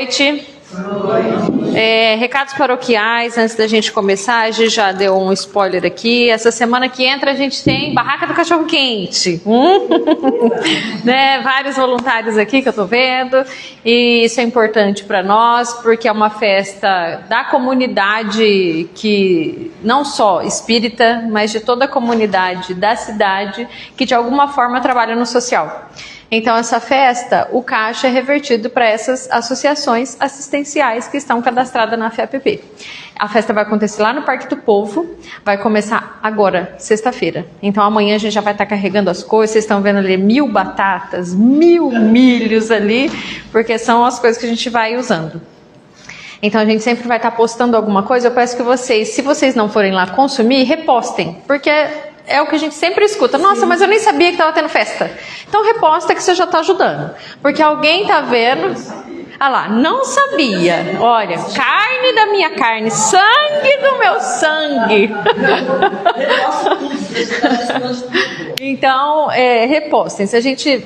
noite. Recados paroquiais, antes da gente começar, a gente já deu um spoiler aqui. Essa semana que entra a gente tem Barraca do Cachorro Quente. Né? Vários voluntários aqui que eu tô vendo. E isso é importante para nós, porque é uma festa da comunidade, que não só espírita, mas de toda a comunidade da cidade, que de alguma forma trabalha no social. Então, essa festa, o caixa é revertido para essas associações assistenciais que estão cadastradas na FEAPP. A festa vai acontecer lá no Parque do Povo, vai começar agora, sexta-feira. Então, amanhã a gente já vai estar carregando as coisas. Vocês estão vendo ali 1000 batatas, 1000 milhos ali, porque são as coisas que a gente vai usando. Então, a gente sempre vai estar postando alguma coisa. Eu peço que vocês, se vocês não forem lá consumir, repostem, porque é o que a gente sempre escuta. Nossa, mas eu nem sabia que estava tendo festa. Então reposta que você já está ajudando. Porque alguém está vendo. Ah lá, não sabia. Olha, carne da minha carne, sangue do meu sangue. Então, repostem. Se a gente,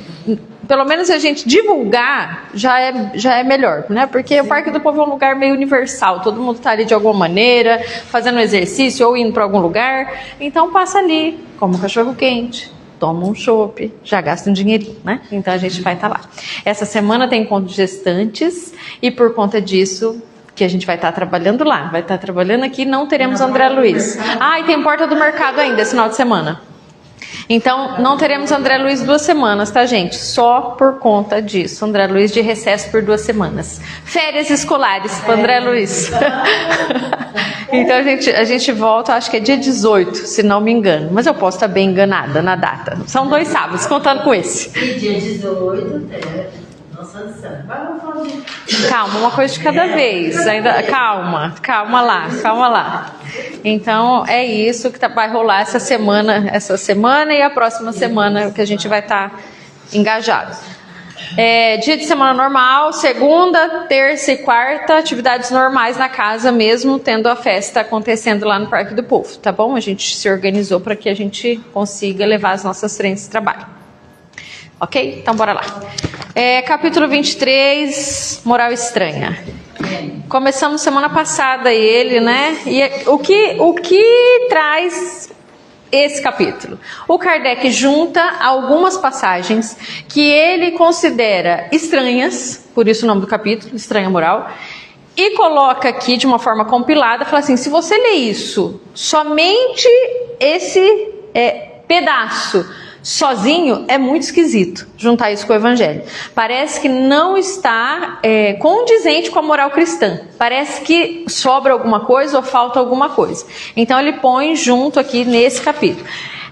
pelo menos se a gente divulgar, já é melhor, né? Porque o Parque do Povo é um lugar meio universal. Todo mundo está ali de alguma maneira, fazendo exercício ou indo para algum lugar. Então passa ali, come um cachorro quente, toma um chopp, já gasta um dinheirinho, né? Então a gente vai estar lá. Essa semana tem encontro de gestantes e por conta disso que a gente vai estar trabalhando lá. Vai estar trabalhando aqui, não teremos André Luiz. E tem porta do mercado ainda esse final de semana. Então, não teremos André Luiz 2 semanas, tá, gente? Só por conta disso. André Luiz de recesso por 2 semanas. Férias escolares para André Luiz. Então, a gente volta, acho que é dia 18, se não me engano. Mas eu posso estar bem enganada na data. São 2 sábados, contando com esse. E dia 18, Nossa Senhora. Calma, uma coisa de cada vez. Calma lá. Então, é isso que vai rolar essa semana e a próxima semana que a gente vai estar engajado. Dia de semana normal, segunda, terça e quarta, atividades normais na casa mesmo, tendo a festa acontecendo lá no Parque do Povo, tá bom? A gente se organizou para que a gente consiga levar as nossas frentes de trabalho. Ok? Então, bora lá. Capítulo 23, moral estranha. Começamos semana passada ele, né? E o que traz esse capítulo? O Kardec junta algumas passagens que ele considera estranhas, por isso o nome do capítulo, Estranha Moral, e coloca aqui de uma forma compilada, fala assim, se você ler isso, somente esse pedaço, sozinho, é muito esquisito juntar isso com o Evangelho. Parece que não está condizente com a moral cristã. Parece que sobra alguma coisa ou falta alguma coisa. Então ele põe junto aqui nesse capítulo.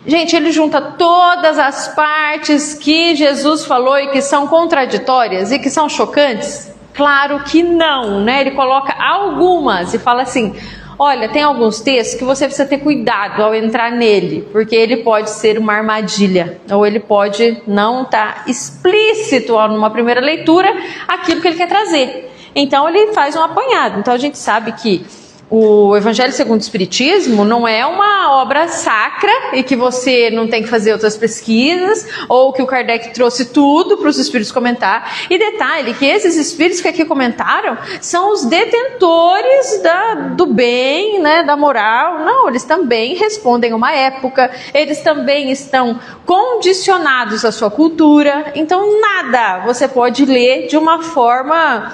Gente, ele junta todas as partes que Jesus falou e que são contraditórias e que são chocantes? Claro que não, né? Ele coloca algumas e fala assim, olha, tem alguns textos que você precisa ter cuidado ao entrar nele, porque ele pode ser uma armadilha, ou ele pode não estar explícito numa primeira leitura aquilo que ele quer trazer. Então ele faz um apanhado. Então a gente sabe que o Evangelho segundo o Espiritismo não é uma obra sacra e que você não tem que fazer outras pesquisas, ou que o Kardec trouxe tudo para os espíritos comentar. E detalhe que esses espíritos que aqui comentaram são os detentores do bem, né, da moral. Não, eles também respondem a uma época, eles também estão condicionados à sua cultura. Então nada você pode ler de uma forma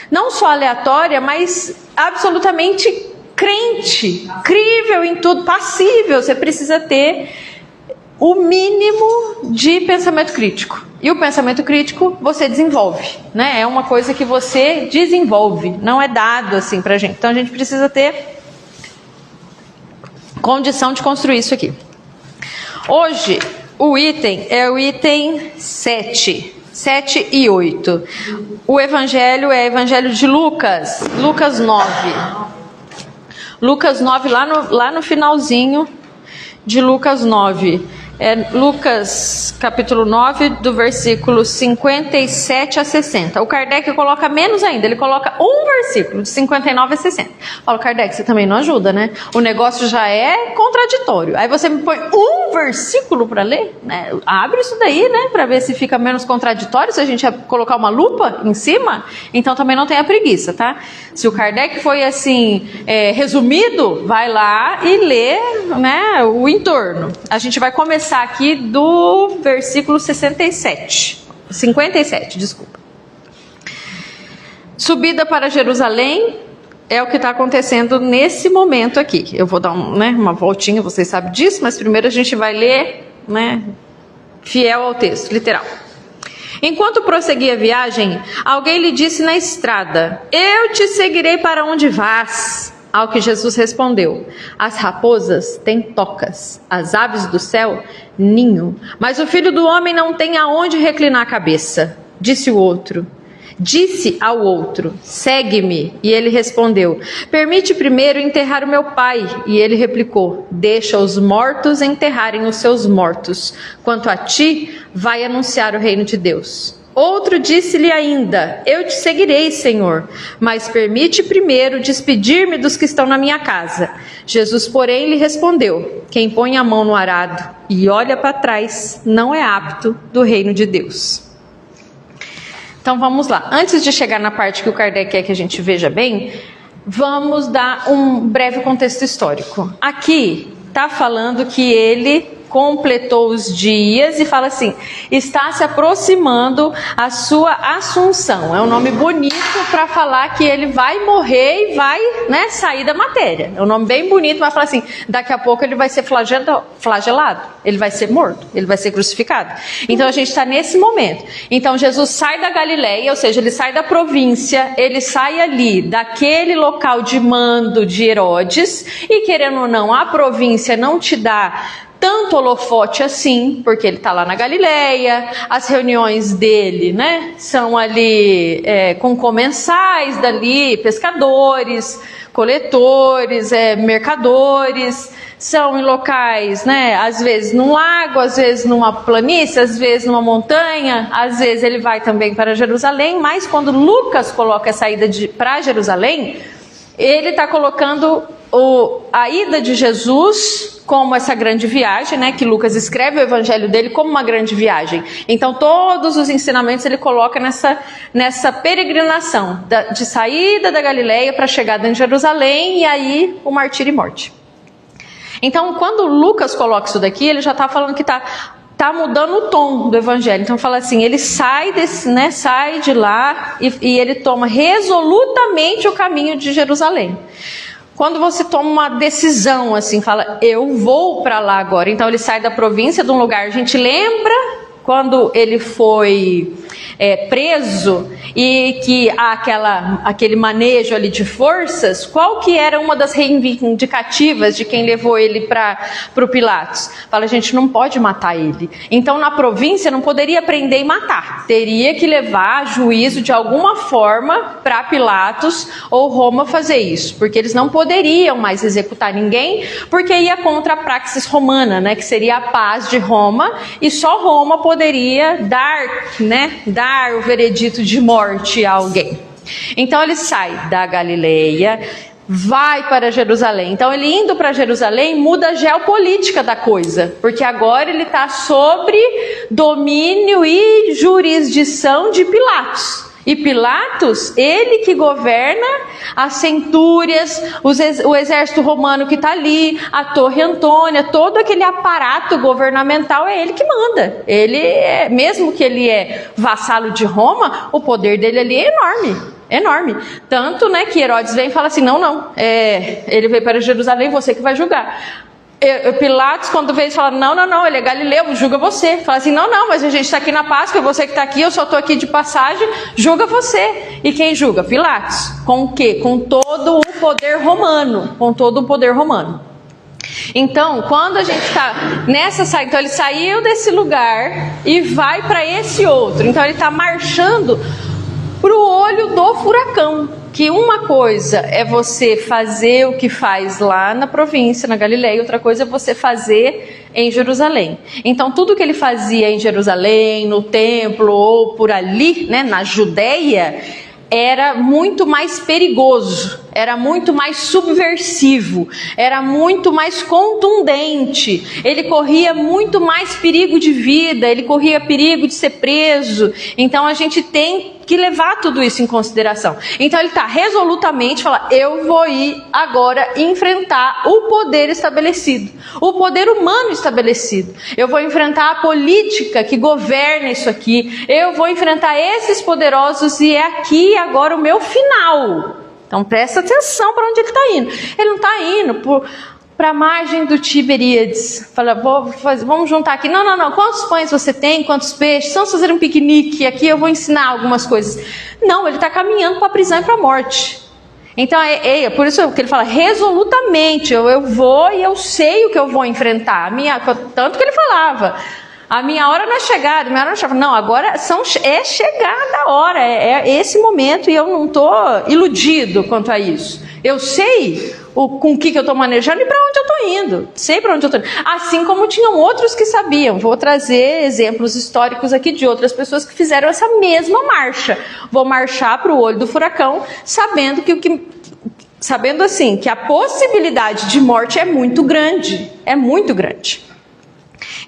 não só aleatória, mas absolutamente crente, crível em tudo, passível. Você precisa ter o mínimo de pensamento crítico. E o pensamento crítico você desenvolve, né? É uma coisa que você desenvolve, não é dado assim pra gente. Então a gente precisa ter condição de construir isso aqui. Hoje, o item é o item 7 e 8. O Evangelho é o Evangelho de Lucas, Lucas 9. Lucas 9, lá no finalzinho de Lucas 9. É Lucas capítulo 9, do versículo 57 a 60. O Kardec coloca menos ainda, ele coloca um versículo, de 59 a 60. Fala, Kardec, você também não ajuda, né? O negócio já é contraditório. Aí você me põe um versículo para ler, né? Abre isso daí, né? Para ver se fica menos contraditório, se a gente colocar uma lupa em cima. Então também não tenha preguiça, tá? Se o Kardec foi assim, resumido, vai lá e lê, né, o entorno. A gente vai começar aqui do versículo 57, desculpa. Subida para Jerusalém é o que está acontecendo nesse momento aqui. Eu vou dar uma voltinha, vocês sabem disso, mas primeiro a gente vai ler, né, fiel ao texto, literal. Enquanto prosseguia a viagem, alguém lhe disse na estrada: eu te seguirei para onde vás. Ao que Jesus respondeu: as raposas têm tocas, as aves do céu ninho, mas o Filho do Homem não tem aonde reclinar a cabeça. Disse ao outro: segue-me. E ele respondeu: permite primeiro enterrar o meu pai. E ele replicou: deixa os mortos enterrarem os seus mortos. Quanto a ti, vai anunciar o reino de Deus. Outro disse-lhe ainda: eu te seguirei, Senhor, mas permite primeiro despedir-me dos que estão na minha casa. Jesus, porém, lhe respondeu: quem põe a mão no arado e olha para trás não é apto do reino de Deus. Então vamos lá. Antes de chegar na parte que o Kardec quer que a gente veja bem, vamos dar um breve contexto histórico. Aqui está falando que ele completou os dias e fala assim: está se aproximando a sua assunção. É um nome bonito para falar que ele vai morrer e vai, né, sair da matéria. É um nome bem bonito, mas fala assim: daqui a pouco ele vai ser flagelado, ele vai ser morto, ele vai ser crucificado. Então a gente está nesse momento. Então Jesus sai da Galileia, ou seja, ele sai da província, ele sai ali daquele local de mando de Herodes, e querendo ou não, a província não te dá tanto holofote assim, porque ele está lá na Galileia, as reuniões dele, né, são ali com comensais dali, pescadores, coletores, mercadores, são em locais, né, às vezes num lago, às vezes numa planície, às vezes numa montanha, às vezes ele vai também para Jerusalém, mas quando Lucas coloca a saída para Jerusalém, ele está colocando a ida de Jesus como essa grande viagem, né, que Lucas escreve o evangelho dele como uma grande viagem. Então todos os ensinamentos ele coloca nessa peregrinação, de saída da Galileia para a chegada em Jerusalém, e aí o martírio e morte. Então quando Lucas coloca isso daqui, ele já está falando que está mudando o tom do evangelho. Então fala assim, ele sai sai de lá e ele toma resolutamente o caminho de Jerusalém. Quando você toma uma decisão assim, fala, eu vou para lá agora. Então ele sai da província, de um lugar, a gente lembra quando ele foi preso e que há aquele manejo ali de forças, qual que era uma das reivindicativas de quem levou ele para o Pilatos? Fala, a gente não pode matar ele. Então na província não poderia prender e matar, teria que levar a juízo de alguma forma para Pilatos ou Roma fazer isso, porque eles não poderiam mais executar ninguém, porque ia contra a praxis romana, né, que seria a paz de Roma, e só Roma poderia dar o veredito de morte a alguém. Então ele sai da Galileia, vai para Jerusalém. Então ele indo para Jerusalém muda a geopolítica da coisa, porque agora ele está sobre domínio e jurisdição de Pilatos. E Pilatos, ele que governa as centúrias, o exército romano que está ali, a Torre Antônia, todo aquele aparato governamental, é ele que manda. Ele mesmo que ele é vassalo de Roma, o poder dele ali é enorme. Tanto, né, que Herodes vem e fala assim, não, ele veio para Jerusalém, você que vai julgar. Pilatos, quando veio, fala, não, ele é galileu, julga você. Fala assim, não, mas a gente está aqui na Páscoa, você que está aqui, eu só estou aqui de passagem, julga você. E quem julga? Pilatos. Com o quê? Com todo o poder romano. Então, quando a gente está nessa saída, então ele saiu desse lugar e vai para esse outro. Então ele está marchando para o olho do furacão. Que uma coisa é você fazer o que faz lá na província, na Galileia, outra coisa é você fazer em Jerusalém. Então tudo que ele fazia em Jerusalém, no templo ou por ali, né, na Judéia, era muito mais perigoso, era muito mais subversivo, era muito mais contundente, ele corria muito mais perigo de vida, ele corria perigo de ser preso. Então a gente tem que levar tudo isso em consideração. Então ele está resolutamente falando, eu vou ir agora enfrentar o poder estabelecido, o poder humano estabelecido. Eu vou enfrentar a política que governa isso aqui, eu vou enfrentar esses poderosos e é aqui agora o meu final. Então presta atenção para onde ele está indo. Ele não está indo para a margem do Tiberíades. Fala, vamos juntar aqui. Não. Quantos pães você tem? Quantos peixes? Vamos fazer um piquenique. Aqui eu vou ensinar algumas coisas. Não, ele está caminhando para a prisão e para a morte. Então é por isso que ele fala resolutamente. Eu vou e eu sei o que eu vou enfrentar. Tanto que ele falava, a minha hora não é chegada, a minha hora não é chegada. Não, agora é chegada a hora, é esse momento e eu não estou iludido quanto a isso. Eu sei com o que eu estou manejando e para onde eu estou indo. Sei para onde eu estou indo. Assim como tinham outros que sabiam. Vou trazer exemplos históricos aqui de outras pessoas que fizeram essa mesma marcha. Vou marchar para o olho do furacão, sabendo assim, que a possibilidade de morte é muito grande. É muito grande.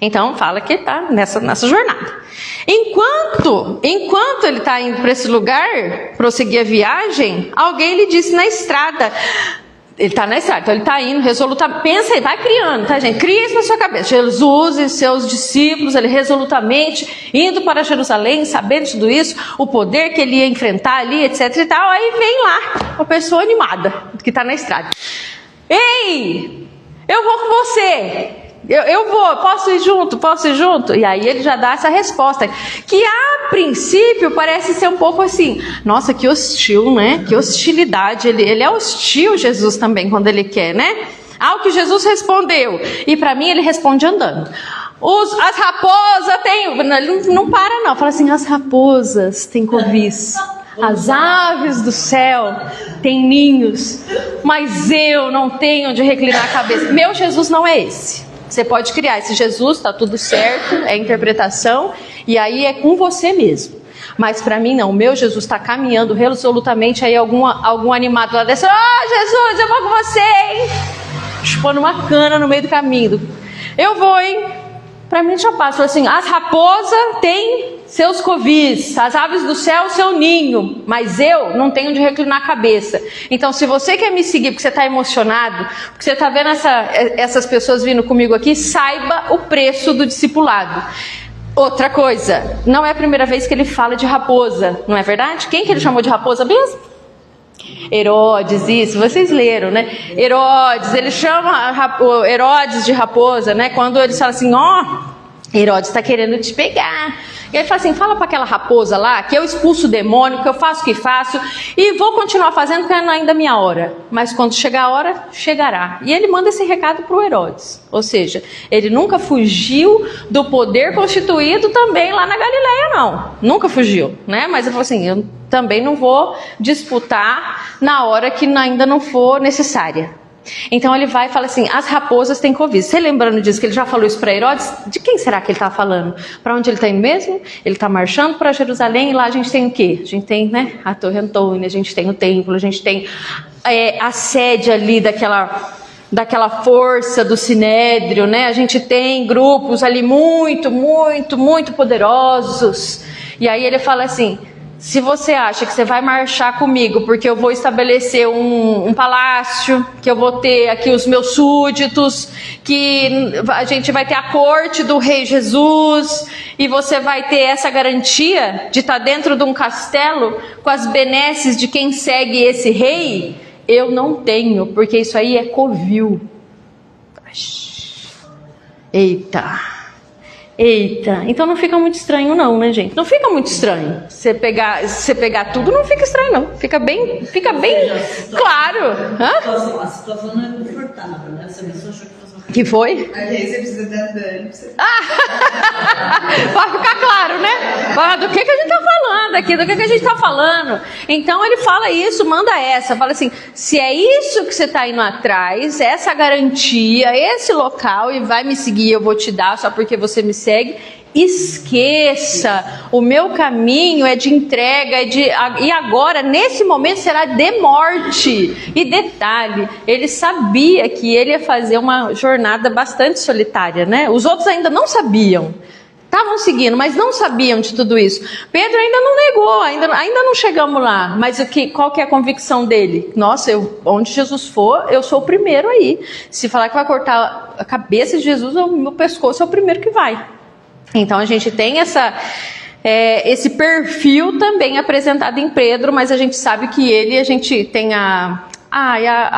Então fala que está nessa jornada. Enquanto ele está indo para esse lugar, prosseguir a viagem, alguém lhe disse na estrada. Ele está na estrada, então ele está indo resolutamente. Pensa aí, vai criando, tá, gente? Cria isso na sua cabeça. Jesus e seus discípulos, ele resolutamente indo para Jerusalém, sabendo de tudo isso, o poder que ele ia enfrentar ali, etc e tal. Aí vem lá uma pessoa animada que está na estrada. Ei, eu vou com você. Eu vou, posso ir junto? E aí ele já dá essa resposta, que a princípio parece ser um pouco assim, nossa, que hostil, né? Que hostilidade, ele é hostil, Jesus também, quando ele quer, né? Ao que Jesus respondeu, e para mim ele responde andando. As raposas têm, ele não para não, fala assim, as raposas têm covis, as aves do céu têm ninhos, mas eu não tenho onde reclinar a cabeça. Meu Jesus não é esse. Você pode criar esse Jesus, está tudo certo, é interpretação, e aí é com você mesmo. Mas para mim não, o meu Jesus está caminhando resolutamente, aí algum animado lá desce, Jesus, eu vou com você, hein? Chupando uma cana no meio do caminho. Eu vou, hein? Para mim já passa, assim, as raposas têm seus covis, as aves do céu seu ninho, mas eu não tenho onde reclinar a cabeça. Então se você quer me seguir porque você está emocionado, porque você está vendo essas pessoas vindo comigo aqui, saiba o preço do discipulado. Outra coisa, não é a primeira vez que ele fala de raposa, não é verdade? Quem que ele chamou de raposa mesmo? Herodes, isso, vocês leram, né? Herodes, ele chama Herodes de raposa, né? Quando ele fala assim, Herodes está querendo te pegar. E ele fala assim, fala para aquela raposa lá, que eu expulso o demônio, que eu faço o que faço, e vou continuar fazendo, porque não é ainda a minha hora. Mas quando chegar a hora, chegará. E ele manda esse recado para o Herodes. Ou seja, ele nunca fugiu do poder constituído também lá na Galileia, não. Nunca fugiu, né? Mas ele falou assim, eu também não vou disputar na hora que ainda não for necessária. Então ele vai e fala assim, as raposas têm covis. Você lembrando disso, que ele já falou isso para Herodes? De quem será que ele está falando? Para onde ele está indo mesmo? Ele está marchando para Jerusalém, e lá a gente tem o quê? A gente tem, né, a Torre Antônia, a gente tem o templo, a gente tem a sede ali daquela força do Sinédrio, né? A gente tem grupos ali muito, muito, muito poderosos. E aí ele fala assim, se você acha que você vai marchar comigo porque eu vou estabelecer um palácio, que eu vou ter aqui os meus súditos, que a gente vai ter a corte do rei Jesus, e você vai ter essa garantia de estar dentro de um castelo com as benesses de quem segue esse rei, eu não tenho, porque isso aí é covil. Eita, então não fica muito estranho não, né, gente? Não fica muito estranho. Você pegar tudo, não fica estranho não. Fica bem claro. A situação não é confortável, né? Essa pessoa achou que fosse uma Que foi? Aí você precisa da Dani. Vai ficar claro, né? Do que a gente tá falando aqui, do que a gente tá falando. Então ele fala isso, manda essa, fala assim, se é isso que você tá indo atrás, essa garantia, esse local, e vai me seguir, eu vou te dar só porque você me segue, esqueça, o meu caminho é de entrega, e agora, nesse momento, será de morte. E detalhe, ele sabia que ele ia fazer uma jornada bastante solitária, né? Os outros ainda não sabiam, estavam seguindo, mas não sabiam de tudo isso. Pedro ainda não negou, ainda não chegamos lá, mas qual que é a convicção dele? Nossa, onde Jesus for, eu sou o primeiro aí. Se falar que vai cortar a cabeça de Jesus, o meu pescoço é o primeiro que vai. Então a gente tem esse perfil também apresentado em Pedro, mas a gente sabe que a gente tem a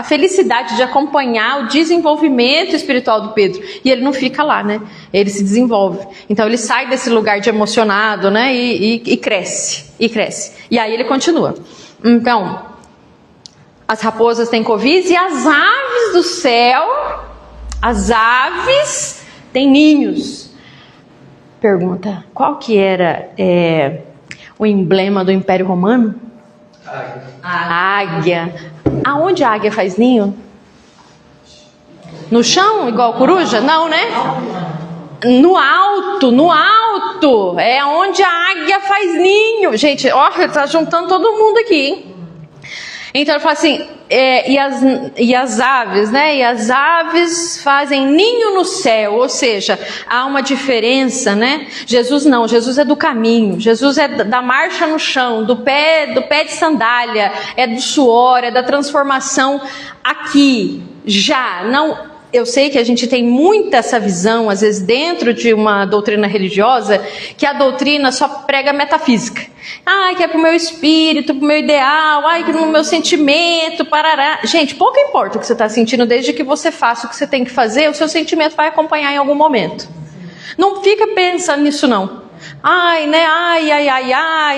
felicidade de acompanhar o desenvolvimento espiritual do Pedro. E ele não fica lá, né? Ele se desenvolve. Então ele sai desse lugar de emocionado, né? E cresce, e cresce. E aí ele continua. Então, as raposas têm covis e as aves do céu, as aves têm ninhos. Pergunta, qual que era o emblema do Império Romano? A águia. Aonde a águia faz ninho? No chão, igual coruja? Não, né? No alto. É onde a águia faz ninho. Gente, ó, tá juntando todo mundo aqui, hein? Então ele fala assim, e as aves, né? E as aves fazem ninho no céu, ou seja, há uma diferença, né? Jesus não, Jesus é do caminho, Jesus é da marcha no chão, do pé de sandália, é do suor, é da transformação aqui, já, não. Eu sei que a gente tem muita essa visão, às vezes dentro de uma doutrina religiosa, que a doutrina só prega metafísica. Que é pro meu espírito, pro meu ideal, que no meu sentimento, parará. Gente, pouco importa o que você está sentindo, desde que você faça o que você tem que fazer, o seu sentimento vai acompanhar em algum momento. Não fica pensando nisso não.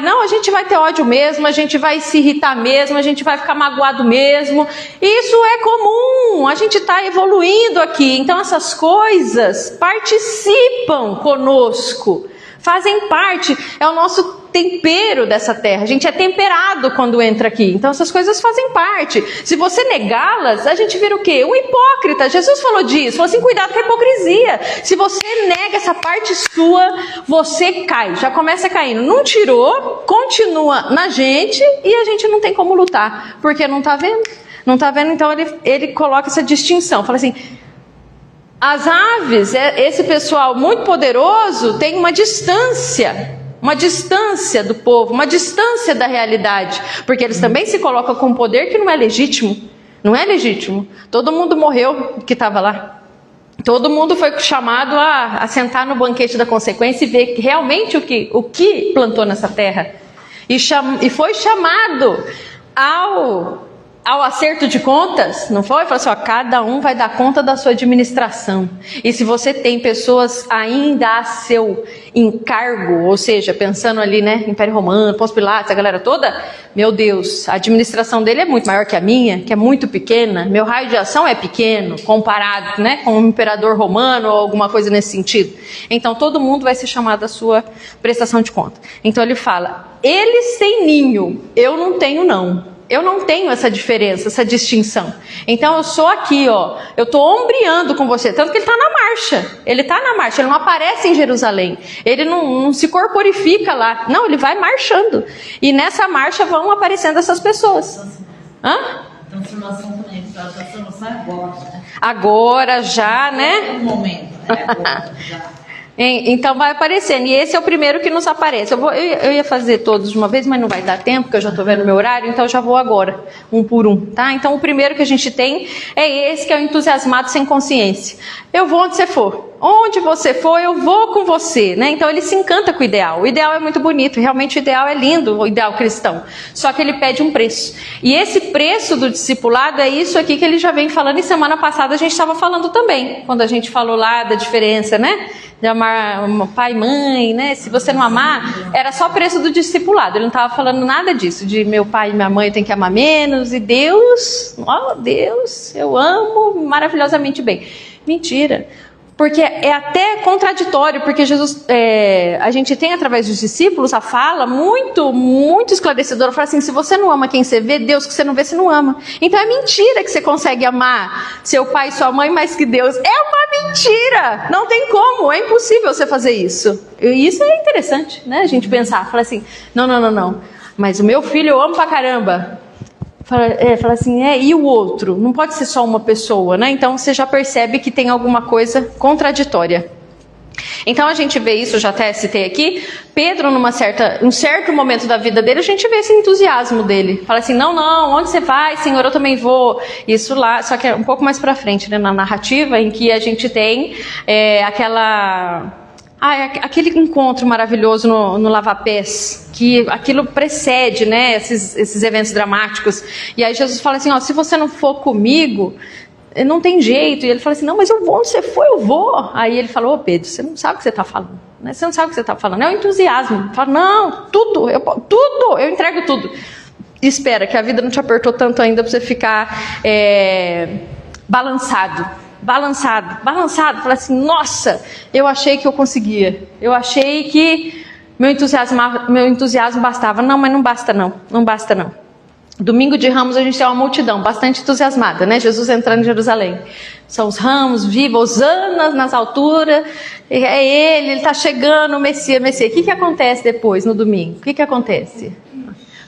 Não, a gente vai ter ódio mesmo, a gente vai se irritar mesmo, a gente vai ficar magoado mesmo. Isso é comum, a gente está evoluindo aqui. Então essas coisas participam conosco, fazem parte, é o nosso tempero dessa terra. A gente é temperado quando entra aqui. Então essas coisas fazem parte. Se você negá-las, a gente vira o quê? Um hipócrita. Jesus falou disso. Falou assim, cuidado com a hipocrisia. Se você nega essa parte sua, você cai. Já começa caindo. Não tirou, continua na gente e a gente não tem como lutar. Porque não está vendo. Não está vendo, então ele coloca essa distinção. Fala assim, as aves, esse pessoal muito poderoso, tem uma distância do povo, uma distância da realidade, porque eles também se colocam com um poder que não é legítimo. Todo mundo morreu que estava lá. Todo mundo foi chamado a sentar no banquete da consequência e ver realmente o que plantou nessa terra. E foi chamado ao acerto de contas, não foi? Falou assim, cada um vai dar conta da sua administração. E se você tem pessoas ainda a seu encargo, ou seja, pensando ali, né, Império Romano, Pôncio Pilatos, a galera toda, meu Deus, a administração dele é muito maior que a minha, que é muito pequena, meu raio de ação é pequeno, comparado, né, com o imperador romano ou alguma coisa nesse sentido. Então todo mundo vai ser chamado à sua prestação de conta. Então ele fala, eles têm ninho, eu não tenho não. Eu não tenho essa diferença, essa distinção. Então eu sou aqui, eu estou ombreando com você. Tanto que ele está na marcha. Ele está na marcha, ele não aparece em Jerusalém. Ele não se corporifica lá. Não, ele vai marchando. E nessa marcha vão aparecendo essas pessoas. Transformação também, a transformação é agora. Agora já, né? No momento, agora já. Então vai aparecendo, e esse é o primeiro que nos aparece. Eu ia fazer todos de uma vez, mas não vai dar tempo, porque eu já estou vendo o meu horário, então eu já vou agora, um por um, tá? Então o primeiro que a gente tem é esse, que é o entusiasmado sem consciência. Eu vou onde você for. Onde você for, eu vou com você, né? Então ele se encanta com o ideal. O ideal é muito bonito, realmente o ideal é lindo, o ideal cristão. Só que ele pede um preço. E esse preço do discipulado é isso aqui que ele já vem falando, e semana passada a gente estava falando também, quando a gente falou lá da diferença, né? De amar pai e mãe, né? Se você não amar, era só o preço do discipulado. Ele não estava falando nada disso, de meu pai e minha mãe tem que amar menos, e Deus, Deus, eu amo maravilhosamente bem. Mentira. Porque é até contraditório, porque Jesus, a gente tem através dos discípulos a fala muito, muito esclarecedora. Fala assim, se você não ama quem você vê, Deus que você não vê, você não ama. Então é mentira que você consegue amar seu pai e sua mãe mais que Deus. É uma mentira! Não tem como, é impossível você fazer isso. E isso é interessante, né? A gente pensar, fala assim, não. Mas o meu filho eu amo pra caramba. Fala assim, e o outro? Não pode ser só uma pessoa, né? Então você já percebe que tem alguma coisa contraditória. Então a gente vê isso, eu já até citei aqui, Pedro um certo momento da vida dele, a gente vê esse entusiasmo dele. Fala assim, não, onde você vai, Senhor, eu também vou. Isso lá, só que é um pouco mais pra frente, né? Na narrativa em que a gente tem aquele encontro maravilhoso no lava-pés, que aquilo precede, né, esses eventos dramáticos. E aí Jesus fala assim, se você não for comigo, não tem jeito. E ele fala assim, não, mas eu vou, onde você for, eu vou. Aí ele falou, Pedro, você não sabe o que você está falando, né? Você não sabe o que você está falando, é o entusiasmo. Fala, não, eu entrego tudo. Espera, que a vida não te apertou tanto ainda para você ficar balançado, fala assim, nossa, eu achei que eu conseguia, eu achei que meu entusiasmo bastava. Não, mas não basta não. Domingo de Ramos a gente tem uma multidão bastante entusiasmada, né? Jesus entrando em Jerusalém, são os ramos, viva, hosannas nas alturas, é ele está chegando, o Messias. O que acontece depois no domingo? O que acontece?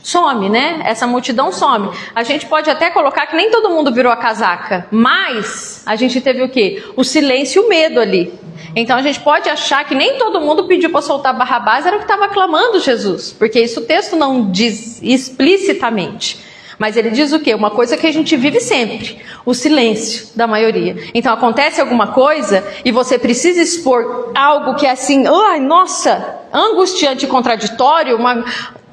Some, né? Essa multidão some. A gente pode até colocar que nem todo mundo virou a casaca, mas a gente teve o quê? O silêncio e o medo ali. Então a gente pode achar que nem todo mundo pediu para soltar Barrabás, era o que estava clamando Jesus, porque isso o texto não diz explicitamente. Mas ele diz o quê? Uma coisa que a gente vive sempre, o silêncio da maioria. Então acontece alguma coisa e você precisa expor algo que é assim, angustiante e contraditório,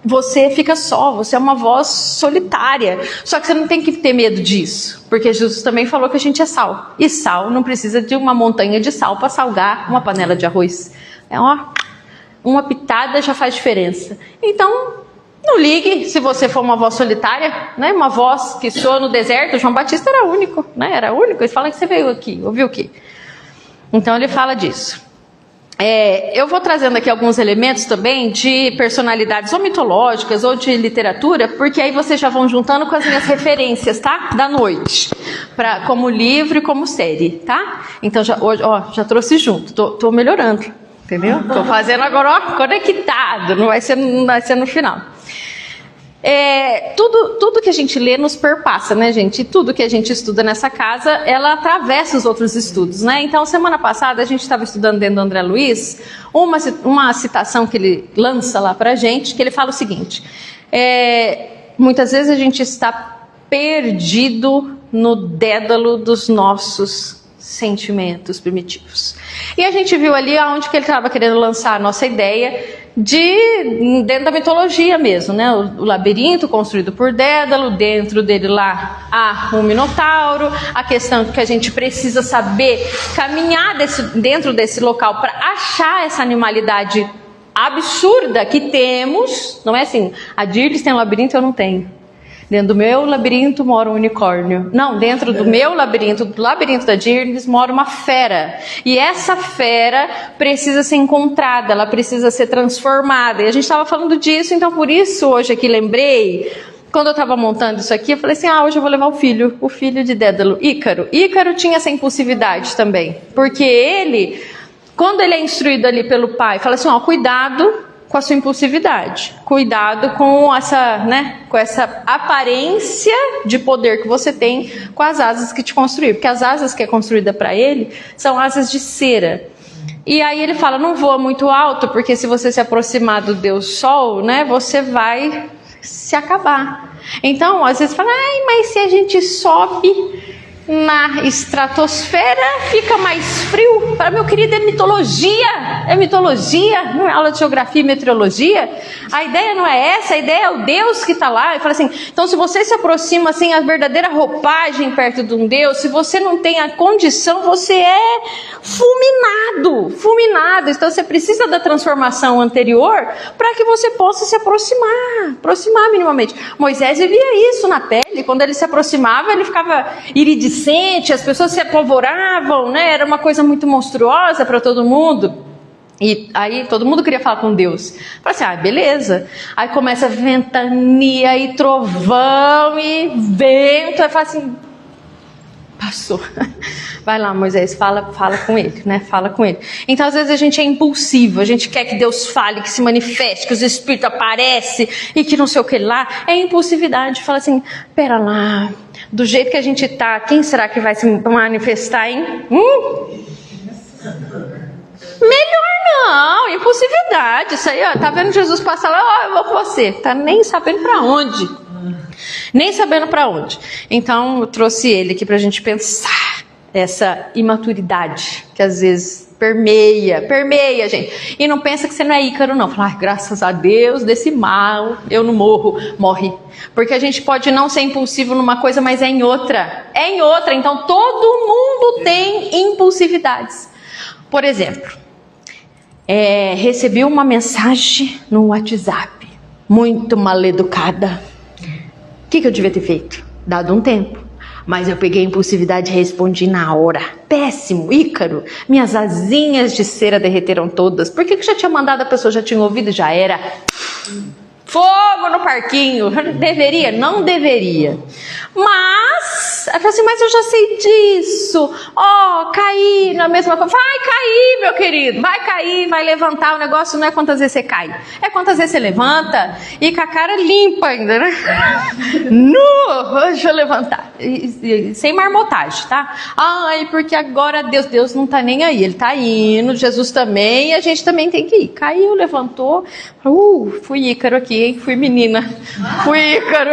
você fica só, você é uma voz solitária. Só que você não tem que ter medo disso, porque Jesus também falou que a gente é sal. E sal não precisa de uma montanha de sal para salgar uma panela de arroz. Uma pitada já faz diferença. Então, não ligue se você for uma voz solitária, né? Uma voz que soa no deserto. João Batista era único, né? Era único. Ele fala que você veio aqui, ouviu o quê? Então ele fala disso. Eu vou trazendo aqui alguns elementos também de personalidades ou mitológicas ou de literatura, porque aí vocês já vão juntando com as minhas referências, tá? Da noite, como livro e como série, tá? Então já trouxe junto, tô melhorando, entendeu? Tô fazendo agora, conectado, não vai ser no final. Tudo que a gente lê nos perpassa, né, gente? E tudo que a gente estuda nessa casa, ela atravessa os outros estudos, né? Então, semana passada, a gente estava estudando dentro do André Luiz, uma citação que ele lança lá pra gente, que ele fala o seguinte, muitas vezes a gente está perdido no dédalo dos nossos sentimentos primitivos. E a gente viu ali onde que ele estava querendo lançar a nossa ideia dentro da mitologia mesmo, né? O labirinto construído por Dédalo, dentro dele lá há um minotauro, a questão que a gente precisa saber caminhar dentro desse local para achar essa animalidade absurda que temos, não é assim, a Dirlis tem um labirinto, eu não tenho. Dentro do meu labirinto mora um unicórnio. Não, dentro do meu labirinto, do labirinto da Dirlis, mora uma fera. E essa fera precisa ser encontrada, ela precisa ser transformada. E a gente estava falando disso, então por isso hoje aqui lembrei, quando eu estava montando isso aqui, eu falei assim, hoje eu vou levar o filho de Dédalo, Ícaro. Ícaro tinha essa impulsividade também, porque ele, quando ele é instruído ali pelo pai, fala assim, cuidado com a sua impulsividade, cuidado com essa aparência de poder que você tem com as asas que te construíram, porque as asas que é construída para ele são asas de cera. E aí ele fala, não voa muito alto, porque se você se aproximar do Deus Sol, né, você vai se acabar. Então, às vezes fala, mas se a gente sobe na estratosfera, fica mais frio. Para meu querido, é mitologia, não é aula de geografia e meteorologia. A ideia não é essa, a ideia é o Deus que está lá. E fala assim, então se você se aproxima assim, a verdadeira roupagem perto de um Deus, se você não tem a condição, você é fulminado. Então você precisa da transformação anterior para que você possa se aproximar minimamente. Moisés vivia isso na pele, quando ele se aproximava, ele ficava iridescente, convincente, as pessoas se apavoravam, né? Era uma coisa muito monstruosa para todo mundo. E aí todo mundo queria falar com Deus. Falei assim, beleza. Aí começa ventania e trovão e vento. Aí fala assim, passou. Vai lá, Moisés, fala com ele, né? Fala com ele. Então, às vezes, a gente é impulsivo, a gente quer que Deus fale, que se manifeste, que os espíritos aparecem e que não sei o que lá. É impulsividade. Fala assim, pera lá, do jeito que a gente tá, quem será que vai se manifestar, hein? Melhor não, impulsividade. Isso aí, ó, tá vendo Jesus passar lá, ó, eu vou com você. Tá nem sabendo pra onde. Nem sabendo para onde. Então eu trouxe ele aqui para a gente pensar essa imaturidade que às vezes permeia, gente. E não pensa que você não é Ícaro, não. Fala, graças a Deus, desse mal eu não morre. Porque a gente pode não ser impulsivo numa coisa, mas é em outra. Então todo mundo tem impulsividades. Por exemplo, recebi uma mensagem no WhatsApp, muito mal educada. O que eu devia ter feito? Dado um tempo. Mas eu peguei a impulsividade e respondi na hora. Péssimo, Ícaro. Minhas asinhas de cera derreteram todas. Por que já tinha mandado, a pessoa já tinha ouvido? Já era fogo no parquinho. Deveria? Não deveria. Mas, eu falei assim, mas eu já sei disso. Cair na mesma coisa. Vai cair, meu querido. Vai cair, vai levantar. O negócio não é quantas vezes você cai. É quantas vezes você levanta e com a cara limpa ainda, né? Deixa eu levantar. E sem marmotagem, tá? Porque agora Deus não tá nem aí. Ele tá indo, Jesus também, e a gente também tem que ir. Caiu, levantou. Fui Ícaro aqui, hein? Fui menina. Fui Ícaro.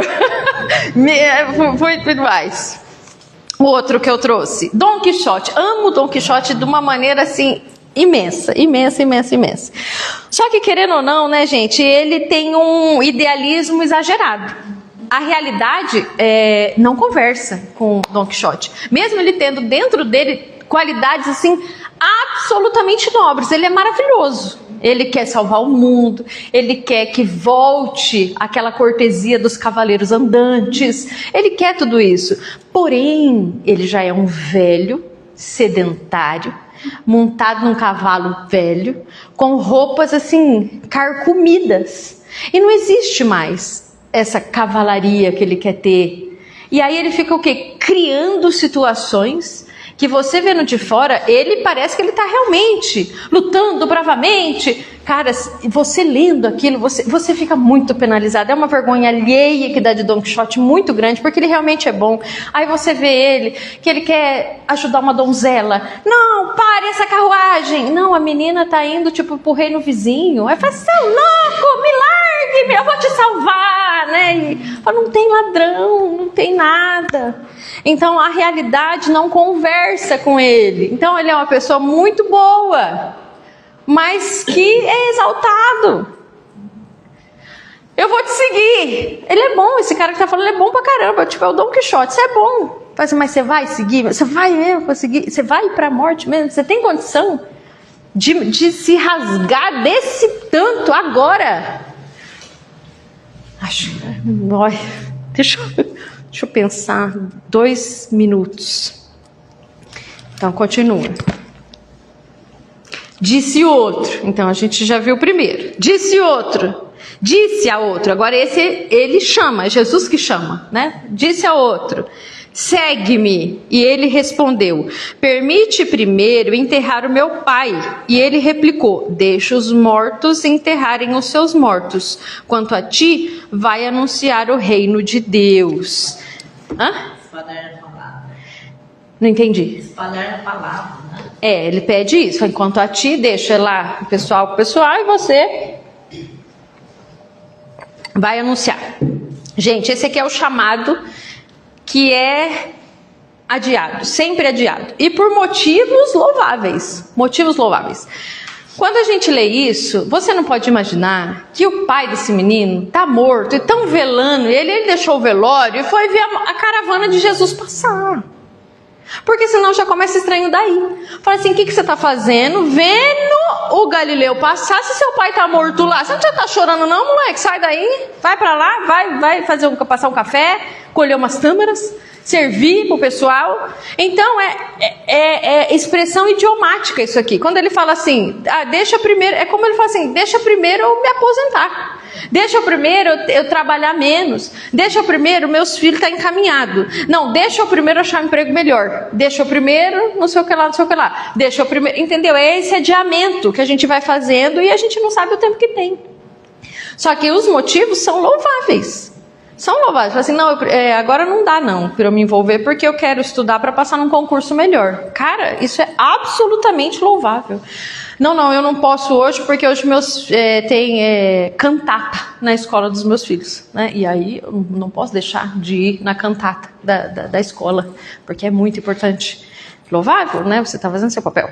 Fui tudo mais. O outro que eu trouxe, Dom Quixote. Amo Dom Quixote de uma maneira assim imensa. Só que querendo ou não, né, gente, ele tem um idealismo exagerado. A realidade não conversa com Dom Quixote. Mesmo ele tendo dentro dele qualidades assim absolutamente nobres, ele é maravilhoso. Ele quer salvar o mundo, ele quer que volte aquela cortesia dos cavaleiros andantes, ele quer tudo isso. Porém, ele já é um velho, sedentário, montado num cavalo velho, com roupas assim, carcomidas. E não existe mais essa cavalaria que ele quer ter. E aí ele fica o quê? Criando situações que você vendo de fora, ele parece que ele está realmente lutando bravamente. Cara, você lendo aquilo, você fica muito penalizado. É uma vergonha alheia que dá de Dom Quixote muito grande, porque ele realmente é bom. Aí você vê ele, que ele quer ajudar uma donzela. Não, pare essa carruagem. Não, a menina está indo tipo pro reino vizinho. Aí fala, seu louco, me largue, eu vou te salvar, né? E fala, não tem ladrão, não tem nada. Então a realidade não conversa com ele. Então ele é uma pessoa muito boa, mas que é exaltado. Eu vou te seguir. Ele é bom, esse cara que tá falando, ele é bom pra caramba. Tipo, é o Dom Quixote, você é bom. Mas você vai seguir? Você vai mesmo pra seguir? Você vai pra morte mesmo? Você tem condição de se rasgar desse tanto agora? Deixa eu pensar 2 minutos. Então, continua. Disse outro. Então, a gente já viu o primeiro. Disse outro. Disse a outro. Agora, esse ele chama. É Jesus que chama, né? Disse a outro. Segue-me. E ele respondeu. Permite primeiro enterrar o meu pai. E ele replicou. Deixa os mortos enterrarem os seus mortos. Quanto a ti, vai anunciar o reino de Deus. Espalhar a palavra. Não entendi. Espalhar a palavra, né? Ele pede isso. Enquanto a ti, deixa lá o pessoal com o pessoal e você vai anunciar. Gente, esse aqui é o chamado que é adiado, sempre adiado. E por motivos louváveis. Motivos louváveis. Quando a gente lê isso, você não pode imaginar que o pai desse menino está morto e estão velando ele. Ele deixou o velório e foi ver a caravana de Jesus passar. Porque senão já começa estranho daí. Fala assim, o que você está fazendo? Vendo o Galileu passar, se seu pai está morto lá. Você não já está chorando não, moleque? Sai daí, vai para lá, vai fazer passar um café, colher umas tâmaras. servir para o pessoal. Então é expressão idiomática isso aqui. Quando ele fala assim, deixa primeiro, é como ele fala assim, deixa primeiro eu me aposentar. Deixa primeiro eu trabalhar menos. Deixa primeiro meus filhos estar encaminhados. Não, deixa eu primeiro achar um emprego melhor. Deixa eu primeiro não sei o que lá, não sei o que lá. Deixa eu primeiro, entendeu? É esse adiamento que a gente vai fazendo e a gente não sabe o tempo que tem. Só que os motivos são louváveis. São louváveis. Fala assim, não, agora não dá não para eu me envolver porque eu quero estudar para passar num concurso melhor. Cara, isso é absolutamente louvável. Não, eu não posso hoje porque hoje tem cantata na escola dos meus filhos, né? E aí eu não posso deixar de ir na cantata da escola, porque é muito importante. Louvável, né? Você está fazendo seu papel.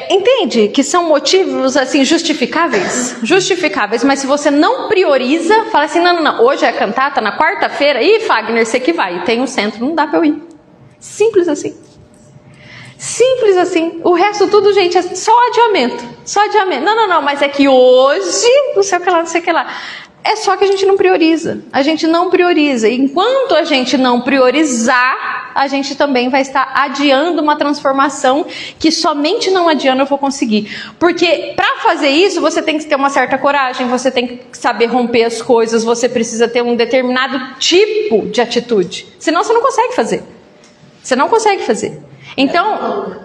Entende que são motivos assim justificáveis? Justificáveis, mas se você não prioriza, fala assim, não, hoje é a cantata, na quarta-feira, Fagner, você que vai, tem um centro, não dá para eu ir. Simples assim. Simples assim. O resto tudo, gente, é só adiamento. Só adiamento. Não, mas é que hoje, não sei o que lá, não sei o que lá. É só que a gente não prioriza. A gente não prioriza. Enquanto a gente não priorizar, a gente também vai estar adiando uma transformação que somente não adiando eu vou conseguir. Porque para fazer isso, você tem que ter uma certa coragem, você tem que saber romper as coisas, você precisa ter um determinado tipo de atitude. Senão você não consegue fazer. Você não consegue fazer. Então,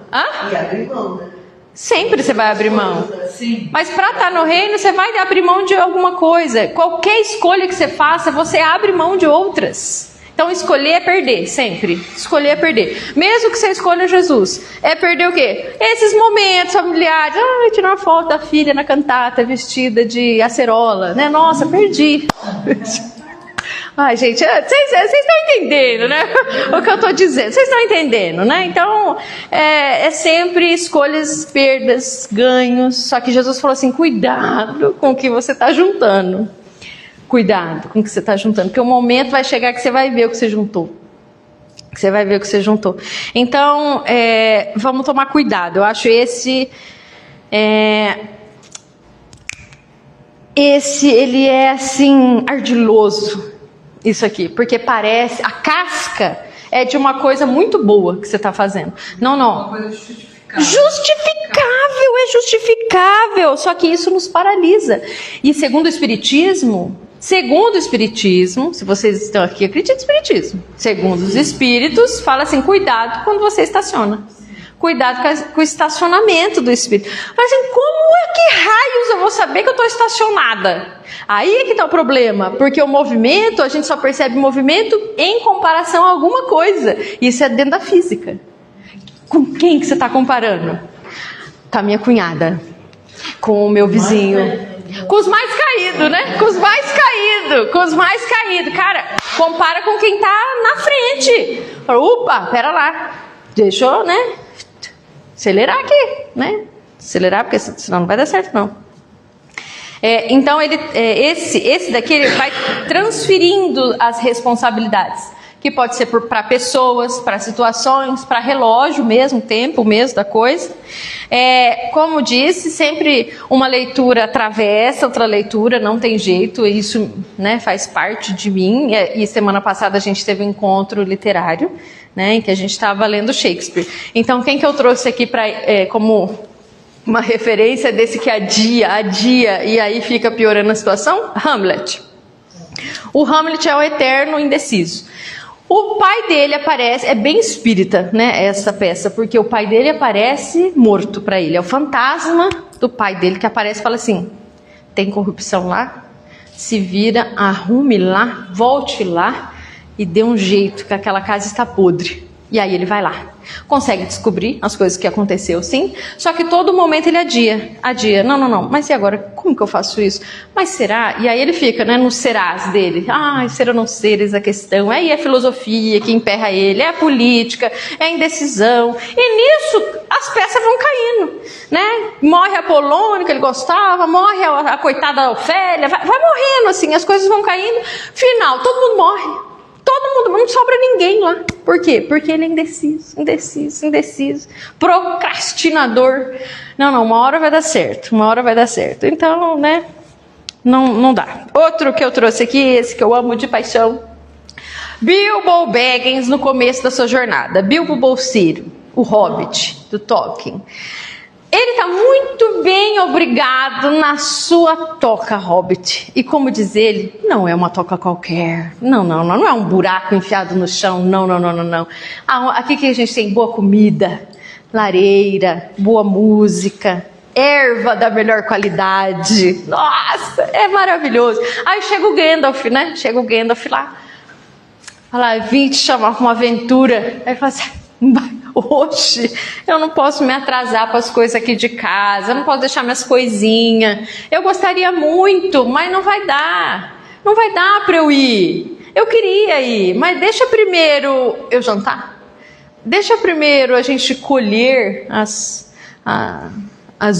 e abrir mão, né? Sempre você vai abrir mão. Sim. Mas para estar no reino, você vai abrir mão de alguma coisa. Qualquer escolha que você faça, você abre mão de outras. Então, escolher é perder, sempre. Escolher é perder. Mesmo que você escolha Jesus, é perder o quê? Esses momentos familiares. Tirar uma foto da filha na cantata, vestida de acerola, né? Nossa, perdi. Ai, gente, vocês estão entendendo, né? O que eu estou dizendo. Vocês estão entendendo, né? Então, é sempre escolhas, perdas, ganhos. Só que Jesus falou assim, cuidado com o que você está juntando. Cuidado com o que você está juntando. Porque o momento vai chegar que você vai ver o que você juntou. Você vai ver o que você juntou. Então, vamos tomar cuidado. Eu acho ele é assim, ardiloso. Isso aqui, porque parece, a casca é de uma coisa muito boa que você está fazendo. Não. Uma coisa justificável. É justificável, só que isso nos paralisa. E segundo o Espiritismo, se vocês estão aqui, acreditem no Espiritismo. Segundo os Espíritos, fala assim, cuidado quando você estaciona. Cuidado com o estacionamento do espírito. Mas assim, como é que raios eu vou saber que eu estou estacionada? Aí é que está o problema, porque o movimento, a gente só percebe movimento em comparação a alguma coisa. Isso é dentro da física. Com quem que você está comparando? Com a minha cunhada, com o meu vizinho, com os mais caídos, né? Com os mais caídos. Cara, compara com quem está na frente. Opa, pera lá. Deixa eu, né? Acelerar aqui, né? Acelerar, porque senão não vai dar certo, não. Então, esse daqui, ele vai transferindo as responsabilidades. Que pode ser para pessoas, para situações, para relógio mesmo, tempo mesmo da coisa. Como disse, sempre uma leitura atravessa outra leitura, não tem jeito, isso, né, faz parte de mim. E semana passada a gente teve um encontro literário, né, em que a gente estava lendo Shakespeare. Então, quem que eu trouxe aqui como uma referência desse que adia, e aí fica piorando a situação? Hamlet. O Hamlet é o eterno indeciso. O pai dele aparece, é bem espírita, né, essa peça, porque o pai dele aparece morto para ele. É o fantasma do pai dele que aparece e fala assim, tem corrupção lá? Se vira, arrume lá, volte lá e dê um jeito, que aquela casa está podre. E aí ele vai lá. Consegue descobrir as coisas que aconteceu, sim. Só que todo momento ele adia. Não. Mas e agora? Como que eu faço isso? Mas será? E aí ele fica, né, nos serás dele. Ser ou não seres a questão. Aí é a filosofia que emperra ele. É a política. É a indecisão. E nisso as peças vão caindo, né? Morre a Polônia, que ele gostava. Morre a coitada Ofélia. Vai morrendo assim. As coisas vão caindo. Final, todo mundo morre. Não sobra ninguém lá. Por quê? Porque ele é indeciso. Procrastinador. Não, uma hora vai dar certo. Então, né, não dá. Outro que eu trouxe aqui, esse que eu amo de paixão. Bilbo Baggins no começo da sua jornada. Bilbo Bolseiro, o Hobbit do Tolkien. Ele está muito bem obrigado na sua toca Hobbit. E como diz ele, não é uma toca qualquer. Não é um buraco enfiado no chão. Não. Aqui que a gente tem boa comida, lareira, boa música, erva da melhor qualidade. Nossa, é maravilhoso. Aí chega o Gandalf, né? Chega o Gandalf lá. Fala, vim te chamar para uma aventura. Aí fala assim, hoje eu não posso me atrasar para as coisas aqui de casa, eu não posso deixar minhas coisinhas. Eu gostaria muito, mas não vai dar. Não vai dar para eu ir. Eu queria ir, mas deixa primeiro eu jantar. Deixa primeiro a gente colher as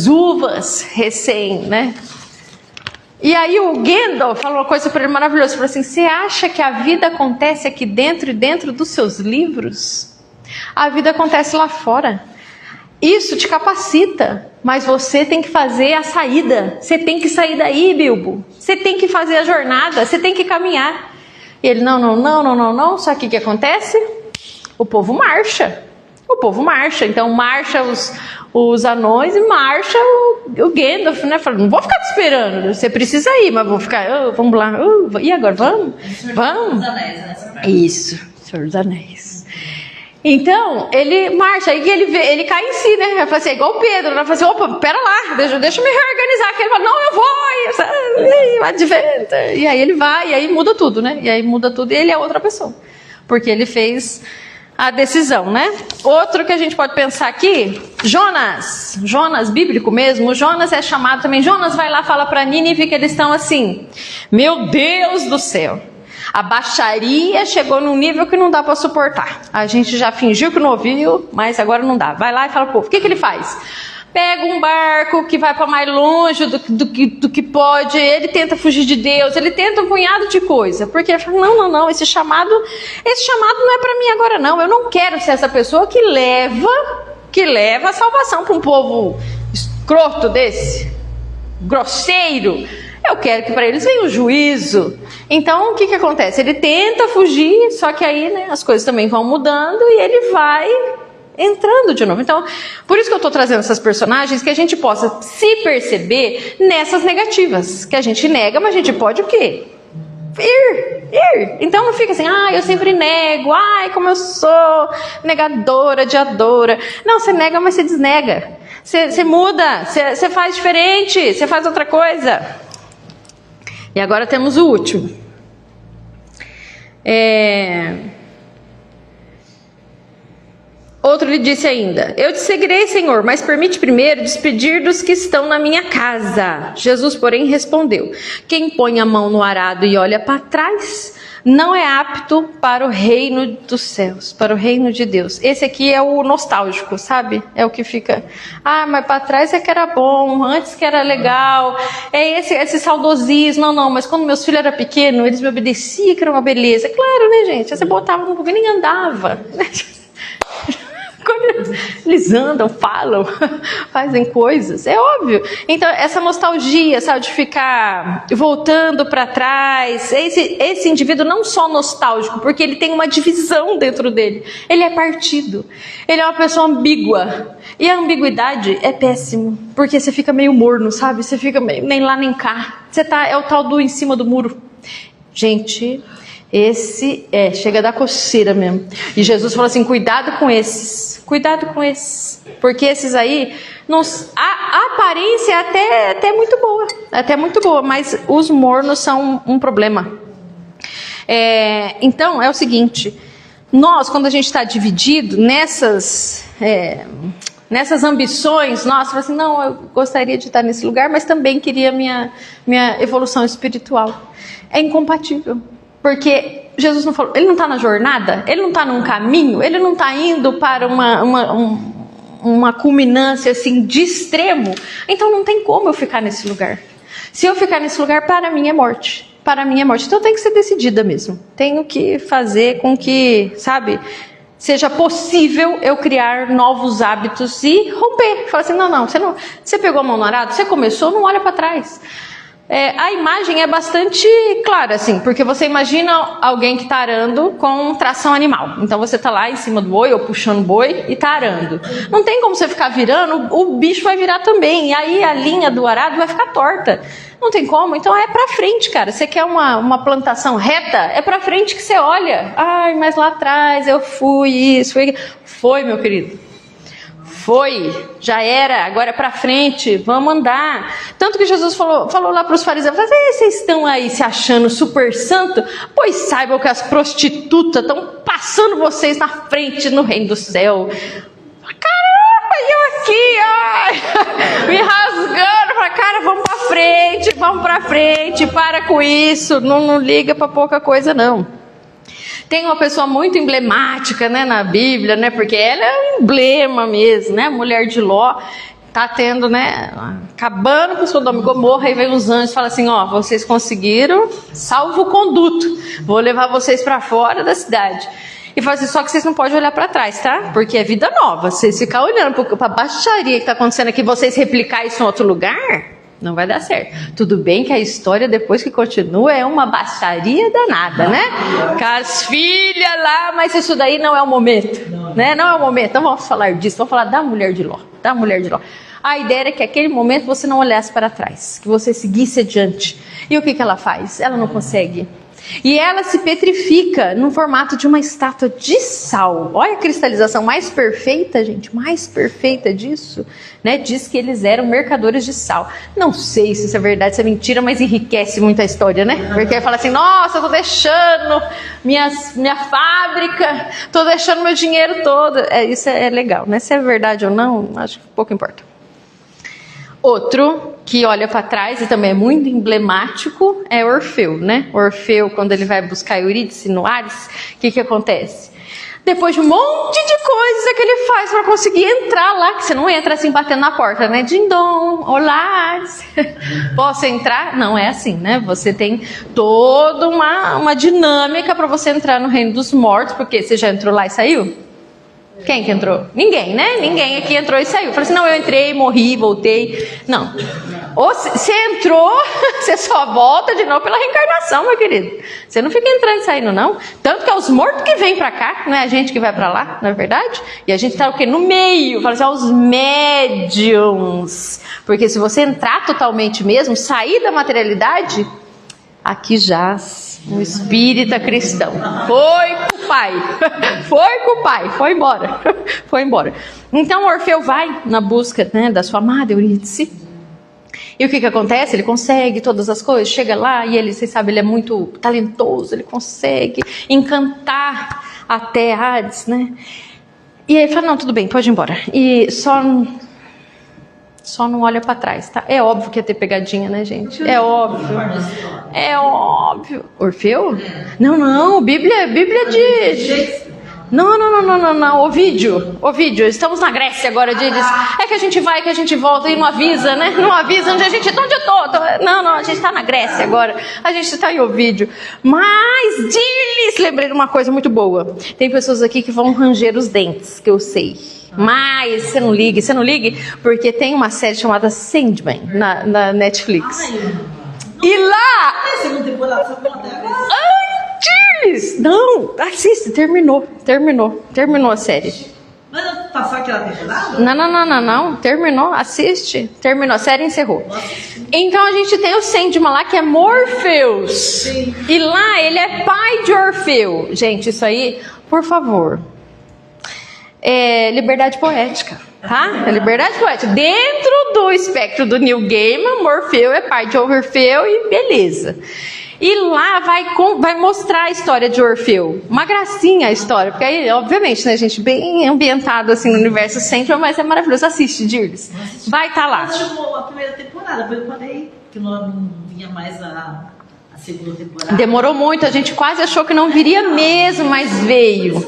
uvas recém, né? E aí o Gandalf falou uma coisa para ele maravilhosa. Falou assim, você acha que a vida acontece aqui dentro e dentro dos seus livros? A vida acontece lá fora. Isso te capacita, mas você tem que fazer a saída. Você tem que sair daí, Bilbo. Você tem que fazer a jornada, você tem que caminhar. E ele, não. Só que o que acontece? O povo marcha. Então marcha os anões e marcha o Gandalf, né? Fala, não vou ficar te esperando, você precisa ir, mas vou ficar, vamos lá, e agora, vamos? Isso, Senhor dos Anéis. Então, ele marcha, aí ele cai em si, né? Ele fala assim, é igual o Pedro, ele fala assim, opa, pera lá, deixa eu me reorganizar aqui. Ele fala, não, eu vou, adventa. E aí ele vai, e aí muda tudo, né? E aí muda tudo, e ele é outra pessoa. Porque ele fez a decisão, né? Outro que a gente pode pensar aqui, Jonas bíblico mesmo, Jonas é chamado também, Jonas vai lá, fala para Nínive que eles estão assim, meu Deus do céu, a baixaria chegou num nível que não dá para suportar, a gente já fingiu que não ouviu, mas agora não dá, vai lá e fala pro povo, o que ele faz? Pega um barco que vai para mais longe do que pode, ele tenta fugir de Deus, ele tenta um punhado de coisa, porque ele fala, não, esse chamado não é para mim agora não, eu não quero ser essa pessoa que leva a salvação para um povo escroto desse, grosseiro, eu quero que para eles venha o juízo. Então o que acontece? Ele tenta fugir, só que aí, né, as coisas também vão mudando e ele vai entrando de novo. Então, por isso que eu estou trazendo essas personagens, que a gente possa se perceber nessas negativas, que a gente nega, mas a gente pode o quê? Ir. Então não fica assim, eu sempre nego, como eu sou negadora, odiadora. Não, você nega, mas você desnega. Você muda, você faz diferente, você faz outra coisa. E agora temos o último. Outro lhe disse ainda, eu te seguirei, Senhor, mas permite primeiro despedir dos que estão na minha casa. Jesus, porém, respondeu, quem põe a mão no arado e olha para trás, não é apto para o reino dos céus, para o reino de Deus. Esse aqui é o nostálgico, sabe? É o que fica, mas para trás é que era bom, antes que era legal, é esse saudosismo, não, mas quando meus filhos eram pequenos, eles me obedeciam, que era uma beleza. Claro, né, gente? Você botava no fogo e nem andava, né? Quando eles andam, falam, fazem coisas, é óbvio. Então essa nostalgia, sabe, de ficar voltando para trás, esse indivíduo não só nostálgico, porque ele tem uma divisão dentro dele, ele é partido, ele é uma pessoa ambígua, e a ambiguidade é péssimo, porque você fica meio morno, sabe, você fica nem lá nem cá, é o tal do em cima do muro. Gente, esse chega a dar coceira mesmo. E Jesus falou assim, cuidado com esses, porque esses aí, a aparência é até muito boa, mas os mornos são um problema. Então é o seguinte, nós, quando a gente está dividido nessas ambições, nós assim, não, eu gostaria de estar nesse lugar, mas também queria minha evolução espiritual. É incompatível. Porque Jesus não falou, ele não está na jornada, ele não está num caminho, ele não está indo para uma culminância assim de extremo. Então não tem como eu ficar nesse lugar. Se eu ficar nesse lugar, para mim é morte. Então eu tenho que ser decidida mesmo. Tenho que fazer com que, sabe, seja possível eu criar novos hábitos e romper. Falar assim, não, você pegou a mão no arado, você começou, não olha para trás. a imagem é bastante clara, assim, porque você imagina alguém que está arando com tração animal. Então você está lá em cima do boi ou puxando o boi e está arando. Não tem como você ficar virando, o bicho vai virar também. E aí a linha do arado vai ficar torta. Não tem como, então é pra frente, cara. Você quer uma plantação reta? É pra frente que você olha. Ai, mas lá atrás eu fui isso, foi, meu querido. Foi, já era, agora é pra frente, vamos andar. Tanto que Jesus falou lá para os fariseus, vocês estão aí se achando super santo? Pois saibam que as prostitutas estão passando vocês na frente no reino do céu. Caramba, e eu aqui, ai, me rasgando, falei, cara, vamos pra frente, para com isso, não liga pra pouca coisa não. Tem uma pessoa muito emblemática, né, na Bíblia, né, porque ela é um emblema mesmo, né, a mulher de Ló, tá tendo, né, acabando com Sodoma e Gomorra, e vem os anjos e falam assim, ó, vocês conseguiram salvo-conduto, vou levar vocês para fora da cidade. E fala assim, só que vocês não podem olhar para trás, tá? Porque é vida nova, vocês ficar olhando para a baixaria que está acontecendo aqui, vocês replicar isso em outro lugar, não vai dar certo. Tudo bem que a história, depois que continua, é uma baixaria danada, né? Com as filhas lá, mas isso daí não é o momento, né? Não é o momento. Então vamos falar disso, vamos falar da mulher de Ló, da mulher de Ló. A ideia era que naquele momento você não olhasse para trás, que você seguisse adiante. E o que ela faz? Ela não consegue. E ela se petrifica no formato de uma estátua de sal. Olha a cristalização mais perfeita, gente, mais perfeita disso, né? Diz que eles eram mercadores de sal. Não sei se isso é verdade, se é mentira, mas enriquece muito a história, né? Porque fala assim, nossa, eu tô deixando minha fábrica, tô deixando meu dinheiro todo. Isso é legal, né? Se é verdade ou não, acho que pouco importa. Outro que olha para trás e também é muito emblemático é Orfeu, né? Orfeu, quando ele vai buscar Eurídice no Hades, o que acontece? Depois de um monte de coisa que ele faz para conseguir entrar lá, que você não entra assim batendo na porta, né? Dindom, olá, posso entrar? Não é assim, né? Você tem toda uma dinâmica para você entrar no reino dos mortos, porque você já entrou lá e saiu? Quem que entrou? Ninguém, né? Ninguém aqui entrou e saiu. Falei assim, não, eu entrei, morri, voltei. Não. Ou você entrou, você só volta de novo pela reencarnação, meu querido. Você não fica entrando e saindo, não. Tanto que é os mortos que vêm pra cá, não é a gente que vai pra lá, não é verdade? E a gente tá o quê? No meio. Fala assim, os médiums. Porque se você entrar totalmente mesmo, sair da materialidade, aqui jaz um espírita cristão. Foi com o pai. Foi com o pai. Foi embora. Foi embora. Então Orfeu vai na busca, né, da sua amada Eurídice. E o que acontece? Ele consegue todas as coisas. Chega lá e ele, vocês sabem, ele é muito talentoso. Ele consegue encantar até Hades, né? E aí ele fala, não, tudo bem, pode ir embora. E só não olha para trás, tá? É óbvio que ia ter pegadinha, né, gente? É óbvio. É óbvio. Orfeu? Não, Bíblia de... Não. Ovídio, estamos na Grécia agora, diz. É que a gente vai, que a gente volta e não avisa, né? Não avisa onde a gente... Onde eu tô? Não, a gente tá na Grécia agora. A gente tá em Ovídio. Mas, diz, lembrei de uma coisa muito boa. Tem pessoas aqui que vão ranger os dentes, que eu sei. Mas você não ligue, porque tem uma série chamada Sandman na Netflix. E lá... Antes! Não, assiste, terminou a série. Mas não passou aquela temporada? Não, terminou, assiste. Terminou, a série encerrou. Então a gente tem o Sandman lá, que é Morpheus. Sim. E lá ele é pai de Orfeu. Gente, isso aí, por favor... É liberdade poética, tá? É liberdade poética. Dentro do espectro do Neil Gaiman, Morfeu é pai de Orfeu e beleza. E lá vai mostrar a história de Orfeu. Uma gracinha a história, porque aí, obviamente, né, gente, bem ambientado assim no universo Central, mas é maravilhoso. Assiste, Dirles. Vai estar lá. A primeira temporada, depois eu parei, que não vinha mais a segunda temporada. Demorou muito, a gente quase achou que não viria mesmo, mas veio.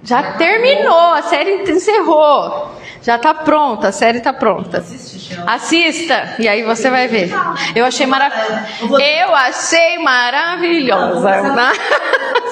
Já terminou, a série encerrou. Já está pronta, a série está pronta. Assista, e aí você vai ver. Eu achei maravilhosa.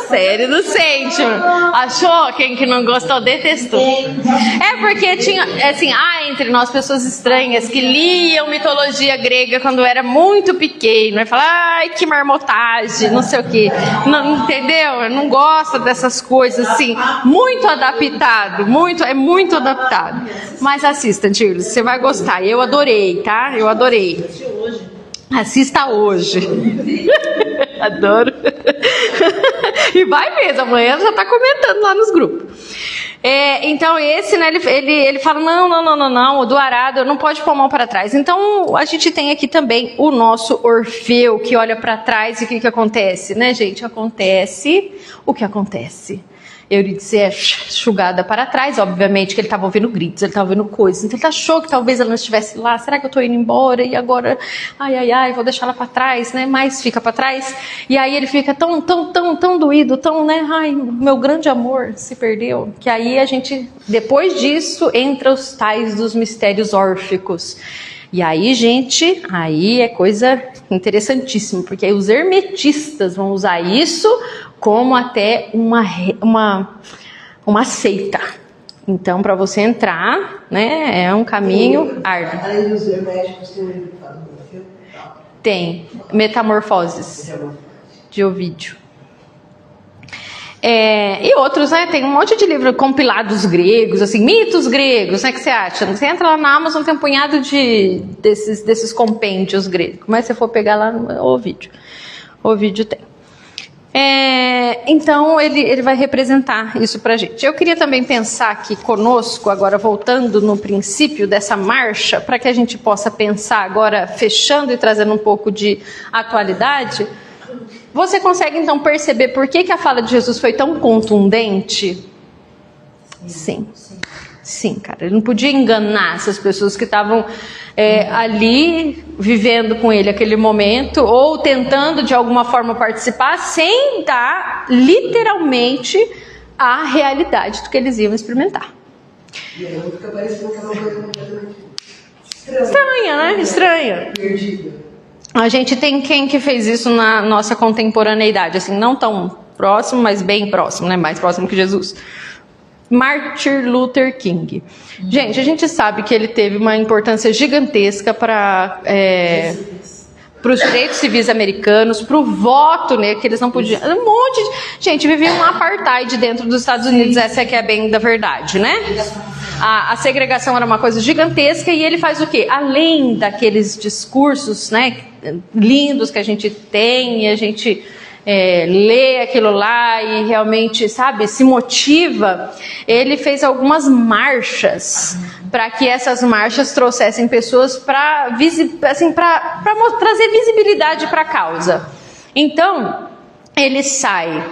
série do Sandman. Achou? Quem que não gostou, detestou. É porque tinha, assim, entre nós pessoas estranhas que liam mitologia grega quando era muito pequeno. E falar, ai, que marmotagem, não sei o quê. Não, entendeu? Eu não gosto dessas coisas, assim. Muito adaptado, é muito adaptado. Mas assista, Dirlis, você vai gostar. Eu adorei, tá? Eu adorei. Assista hoje. Adoro. E vai mesmo, amanhã já tá comentando lá nos grupos. Então esse, né, ele fala, não, o do arado não pode pôr a mão para trás. Então a gente tem aqui também o nosso Orfeu, que olha para trás e o que acontece, né, gente? Acontece o que acontece. Eurídice é enxugada para trás, obviamente que ele estava ouvindo gritos, ele estava ouvindo coisas, então ele achou que talvez ela não estivesse lá, será que eu estou indo embora e agora, vou deixar ela para trás, né, mas fica para trás, e aí ele fica tão doído, né, meu grande amor se perdeu, que aí a gente, depois disso, entra os tais dos mistérios órficos. E aí, gente, aí é coisa interessantíssima, porque aí os hermetistas vão usar isso como até uma seita. Então, para você entrar, né, é um caminho árduo. Além dos herméticos, tem um livro que fala do filme? Tem, Metamorfoses, de Ovídio. E outros, né? Tem um monte de livros compilados gregos, assim, mitos gregos, né? Que você acha? Você entra lá na Amazon, tem um punhado desses compêndios gregos. Mas se você for pegar lá no Ovídio tem. Então ele vai representar isso pra gente. Eu queria também pensar aqui conosco, agora voltando no princípio dessa marcha, para que a gente possa pensar agora, fechando e trazendo um pouco de atualidade. Você consegue então perceber por que a fala de Jesus foi tão contundente? Sim, cara. Ele não podia enganar essas pessoas que estavam ali vivendo com ele aquele momento ou tentando de alguma forma participar sem dar literalmente a realidade do que eles iam experimentar. E aí fica parecendo que é uma coisa completamente estranha, né? Estranha. Perdida. A gente tem quem que fez isso na nossa contemporaneidade, assim, não tão próximo, mas bem próximo, né? Mais próximo que Jesus. Martin Luther King. Gente, a gente sabe que ele teve uma importância gigantesca para os direitos civis americanos, para o voto, né? Que eles não podiam. Um monte de gente vivia um apartheid dentro dos Estados Unidos, essa é que é bem da verdade, né? A segregação era uma coisa gigantesca e ele faz o quê? Além daqueles discursos, né, lindos que a gente tem e a gente lê aquilo lá e realmente, sabe, se motiva, ele fez algumas marchas para que essas marchas trouxessem pessoas para trazer visibilidade para a causa. Então, ele sai...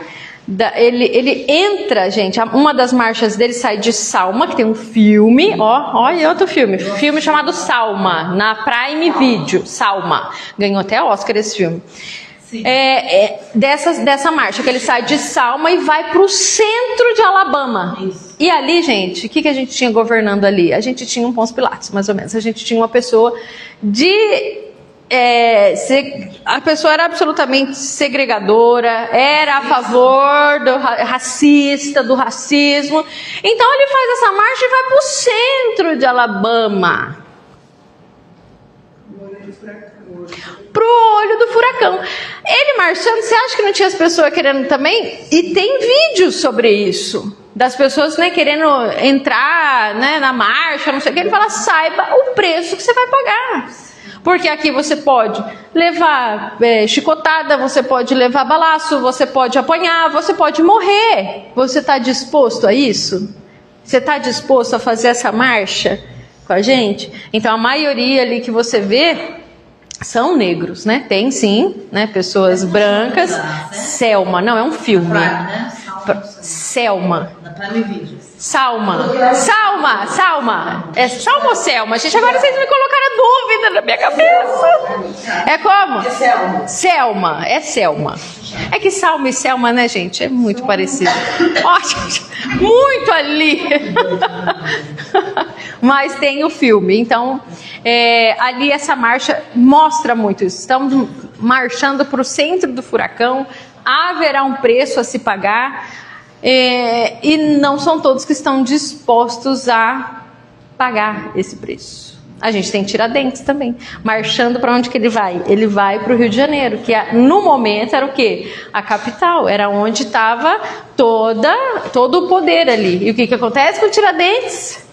Ele entra, gente, uma das marchas dele sai de Salma, que tem um filme, e outro filme chamado Salma, na Prime Video, Salma, ganhou até Oscar esse filme. Dessa marcha, que ele sai de Salma e vai para o centro de Alabama. Isso. E ali, gente, o que a gente tinha governando ali? A gente tinha um Pôncio Pilatos, mais ou menos. A gente tinha uma pessoa a pessoa era absolutamente segregadora, era a favor do racista, do racismo. Então ele faz essa marcha e vai para o centro de Alabama, pro olho do furacão. Ele marchando, você acha que não tinha as pessoas querendo também? E tem vídeos sobre isso, das pessoas, né, querendo entrar, né, na marcha, não sei o que. Ele fala, saiba o preço que você vai pagar. Porque aqui você pode levar chicotada, você pode levar balaço, você pode apanhar, você pode morrer. Você está disposto a isso? Você está disposto a fazer essa marcha com a gente? Então a maioria ali que você vê são negros, né? Tem sim, né? Pessoas brancas. Selma, não, é um filme. Selma. Salma. É Salma ou Selma? Gente, agora vocês me colocaram dúvida na minha cabeça. É como? Selma. É Selma. É que Salma e Selma, né, gente? É muito parecido. Ótimo. Muito ali. Mas tem o filme. Então, ali essa marcha mostra muito isso. Estamos marchando para o centro do furacão, haverá um preço a se pagar, e não são todos que estão dispostos a pagar esse preço. A gente tem Tiradentes também, marchando para onde que ele vai? Ele vai para o Rio de Janeiro, que no momento era o quê? A capital, era onde estava todo o poder ali. E o que acontece com o Tiradentes?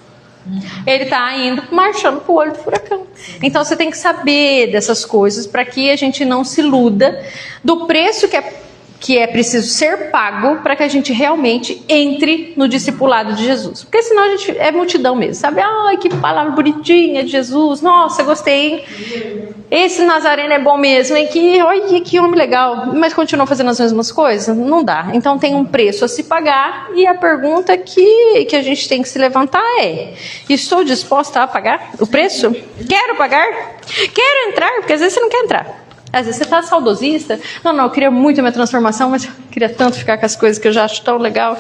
Ele está indo marchando para o olho do furacão. Então você tem que saber dessas coisas para que a gente não se iluda do preço que é preciso ser pago para que a gente realmente entre no discipulado de Jesus. Porque senão a gente é multidão mesmo, sabe? Ai, que palavra bonitinha de Jesus. Nossa, gostei, hein? Esse Nazareno é bom mesmo, hein? Olha, que homem legal. Mas continua fazendo as mesmas coisas? Não dá. Então tem um preço a se pagar, e a pergunta que a gente tem que se levantar é: estou disposta a pagar o preço? Quero pagar? Quero entrar? Porque às vezes você não quer entrar. Às vezes você está saudosista. Não, eu queria muito a minha transformação, mas eu queria tanto ficar com as coisas que eu já acho tão legal.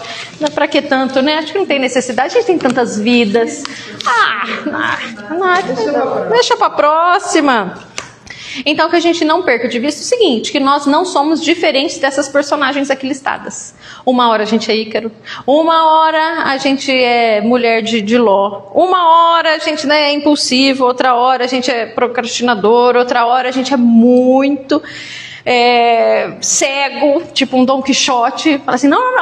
Para que tanto, né? Acho que não tem necessidade, a gente tem tantas vidas. Deixa para a próxima. Então, que a gente não perca de vista o seguinte, que nós não somos diferentes dessas personagens aqui listadas. Uma hora a gente é Ícaro, uma hora a gente é mulher de Ló, uma hora a gente é impulsivo, outra hora a gente é procrastinador, outra hora a gente é muito cego, tipo um Dom Quixote. Fala assim, não,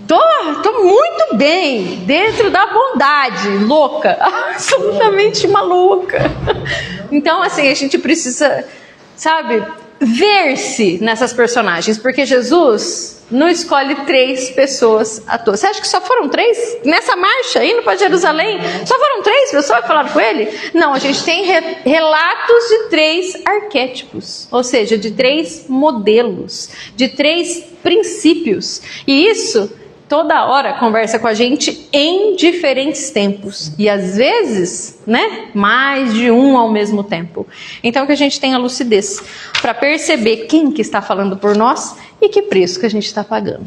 tô muito bem, dentro da bondade, louca, absolutamente maluca. Então, assim, a gente precisa, sabe, ver-se nessas personagens, porque Jesus não escolhe 3 pessoas à toa. Você acha que só foram 3? Nessa marcha, indo para Jerusalém, só foram 3 pessoas que falaram com ele? Não, a gente tem relatos de 3 arquétipos, ou seja, de 3 modelos, de 3 princípios. E isso toda hora conversa com a gente em diferentes tempos. E às vezes, né, mais de um ao mesmo tempo. Então que a gente tenha lucidez para perceber quem que está falando por nós e que preço que a gente está pagando.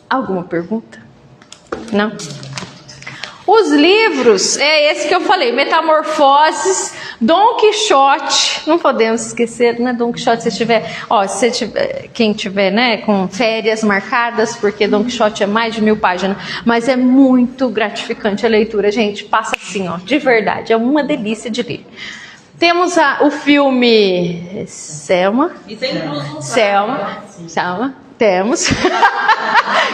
Alguma pergunta? Não? Os livros, é esse que eu falei, Metamorfoses, Dom Quixote, não podemos esquecer, né, Dom Quixote, quem tiver, né, com férias marcadas, porque Dom Quixote é mais de 1000 páginas, mas é muito gratificante a leitura, gente, passa assim, de verdade, é uma delícia de ler. Temos o filme Selma. E tem incluso Selma. Temos,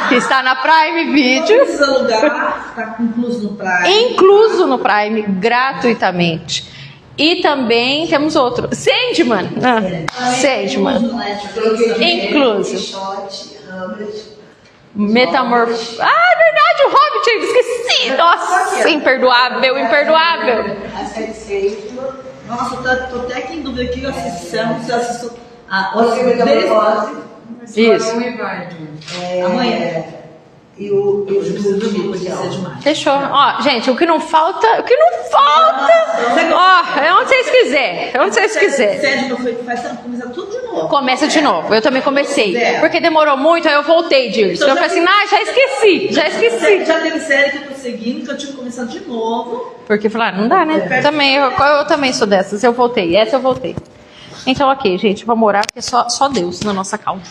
que está na Prime Video. Não precisa alugar, está incluso no Prime. Incluso no Prime, gratuitamente. E também temos outro, Sandman. Sandman. Incluso. Metamorfose. É verdade, o Hobbit, eu esqueci. Nossa, imperdoável. Nossa, tô até aqui em dúvida aqui, eu assisti, você assistiu Isso. Amanhã. E o Fechou. Gente, o que não falta. É onde vocês quiserem. Sérgio, faz tempo, começa tudo de novo. Começa de novo. Eu também comecei. Porque demorou muito, aí eu voltei, Dirce. Então, eu falei assim, já esqueci. Já teve série que eu tô seguindo, que eu tive que começar de novo. Porque falaram, não dá, né? Eu também sou dessas. Eu voltei. Essa eu voltei. Então, ok, gente, vamos orar, porque é só Deus na nossa causa.